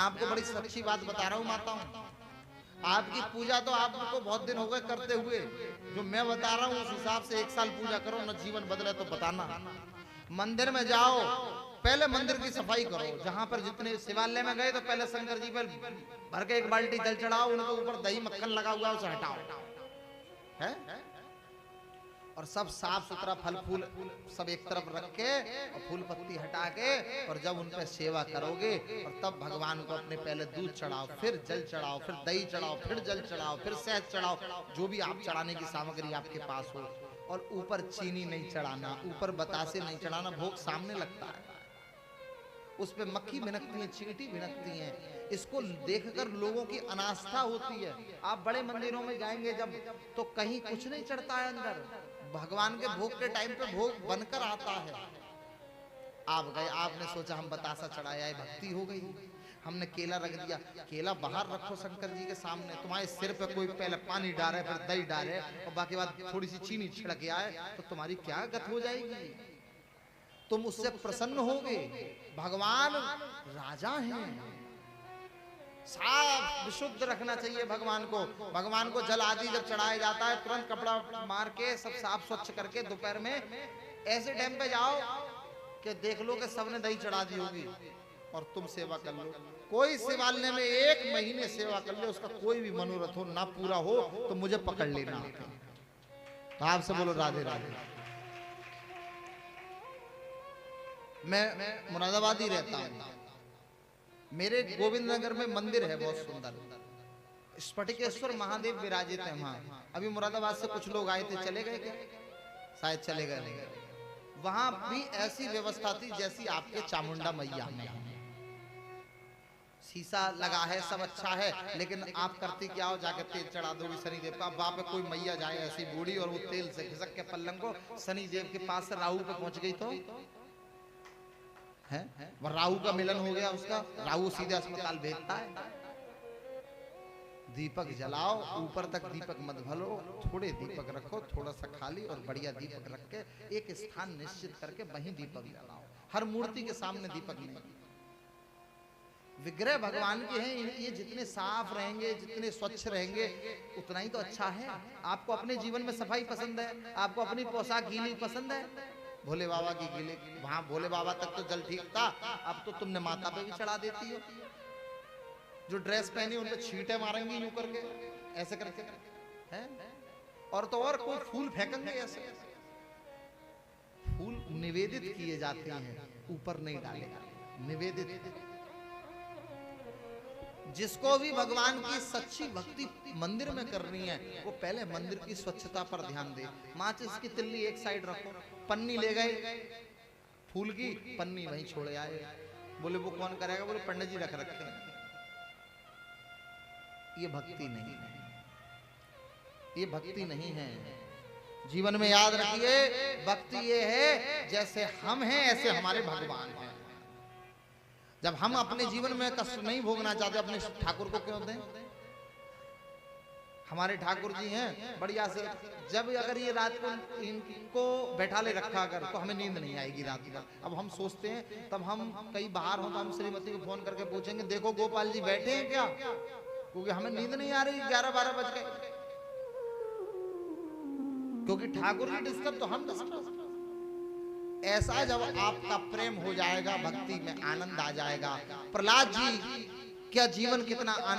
आपको बड़ी सच्ची बात बता रहा हूँ माताओं, आपकी पूजा तो आपको बहुत दिन हो गए करते हुए, जो मैं बता रहा हूँ उस हिसाब से 1 साल पूजा करो, न जीवन बदले तो बताना। मंदिर में जाओ, पहले मंदिर की सफाई करो। जहां पर जितने शिवालय में गए तो पहले शंकर जी पर भर के 1 बाल्टी जल चढ़ाओ, उनके ऊपर दही मक्खन लगा हुआ है उसे हटाओ है, और सब साफ सुथरा फल फूल सब एक तरफ रख के और फूल पत्ती हटा के, और जब उन पर सेवा करोगे और तब भगवान को अपने पहले दूध चढ़ाओ, फिर जल चढ़ाओ, फिर दही चढ़ाओ, फिर जल चढ़ाओ, फिर शहद चढ़ाओ, जो भी आप चढ़ाने की सामग्री आपके पास हो। और ऊपर चीनी नहीं चढ़ाना, ऊपर बतासे नहीं चढ़ाना, भोग सामने लगता है, उस पे मक्खी भिनकती है, चींटी भिनकती है। इसको देखकर लोगों की अनास्था होती है। आप बड़े मंदिरों में जाएंगे जब, तो कहीं कुछ नहीं चढ़ता है अंदर, भगवान के भोग के टाइम पे भोग बनकर आता है। आप गए, आपने सोचा हम बतासा चढ़ाया है, भक्ति हो गई, हमने केला रख दिया। केला बाहर रखो शंकर जी के सामने, तुम्हारे सिर पे कोई पहले पानी डाले, फिर दही डाले, और बाकी बात थोड़ी सी चीनी छिड़क आए, तो तुम्हारी क्या गत हो जाएगी? तुम उससे प्रसन्न होगे। भगवान राजा हैं, साफ विशुद्ध रखना चाहिए भगवान को। भगवान को जल आदि जब चढ़ाया जाता है, तुरंत कपड़ा मार के सब साफ स्वच्छ करके दोपहर में ऐसे टाइम पे जाओ कि देख लो कि सबने दही चढ़ा दी होगी, और तुम सेवा कर लो। कोई शिवालय में 1 महीने सेवा कर ले, उसका कोई भी मनोरथ हो ना पूरा हो तो मुझे पकड़ लेना। तो आपसे बोलो राधे राधे। मैं मुरादाबाद ही रहता हूँ, मेरे गोविंद नगर में मंदिर है बहुत सुंदर, स्फटिकेश्वर महादेव विराजित है वहाँ। अभी मुरादाबाद से कुछ लोग आए थे, चले गए क्या? शायद चले गए। वहां भी ऐसी व्यवस्था थी जैसी आपके चामुंडा मैया में है। शीशा लगा है, सब अच्छा है, लेकिन आप करती क्या हो, जाके तेल चढ़ा दोगी शनिदेव का। वहां पे कोई मैया जाए ऐसी बूढ़ी, और वो तेल से खिसक के पल्लंग को शनिदेव के पास से राहु पे पहुंच गई तो है, वह राहु का मिलन हो गया उसका, राहु सीधे अस्पताल भेजता है। दीपक जलाओ, ऊपर तक दीपक मत भलो, थोड़े दीपक रखो, थोड़ा सा खाली, और बढ़िया दीपक रख के एक स्थान निश्चित करके वहीं दीपक जलाओ। हर मूर्ति के सामने दीपक नहीं। विग्रह भगवान के हैं, ये जितने साफ रहेंगे, जितने स्वच्छ रहेंगे, उतना ही तो अच्छा है। आपको अपने जीवन में सफाई पसंद है, आपको अपनी पोशाक गीली पसंद है, भोले बाबा की गीले, वहां भोले बाबा तक तो जल ठीक था, अब तो तुमने माता पे भी चढ़ा देती हो। जो ड्रेस पहनी उन पे छींटे मारेंगी यूं करके, ऐसे करके हैं, और तो और कोई फूल फेंकेंगे ऐसे। फूल निवेदित किए जाते हैं, ऊपर नहीं डालेगा, निवेदित। जिसको भी भगवान की सच्ची भक्ति मंदिर में करनी है, वो पहले मंदिर की स्वच्छता पर ध्यान दे। माचिस की तिल्ली एक साइड रखो, पन्नी ले गए फूल की, पन्नी वहीं छोड़े आए। बोले वो कौन करेगा? बोले पंडित जी रख रखे हैं। ये भक्ति नहीं है, ये भक्ति नहीं है। जीवन में याद रखिए, भक्ति ये है जैसे हम हैं ऐसे हमारे भगवान हैं। जब हम अपने जीवन में कष्ट नहीं भोगना चाहते, अपने ठाकुर को क्यों दें? हमारे ठाकुर जी हैं बढ़िया से, जब अगर ये रात को इनको बैठा ले रखा अगर, तो हमें नींद नहीं आएगी रात भर। अब हम सोचते हैं, तब हम कहीं बाहर हो तो हम श्रीमती को फोन करके पूछेंगे, देखो गोपाल जी बैठे हैं क्या, क्योंकि हमें नींद नहीं आ रही, 11-12 बज गए। क्योंकि ठाकुर जी डिस्टर्ब तो हम डिस्टर्ब। ऐसा जब आपका प्रेम हो जाएगा, भक्ति में आनंद आ जाएगा। प्रहलाद जी क्या जीवन कितना आनंद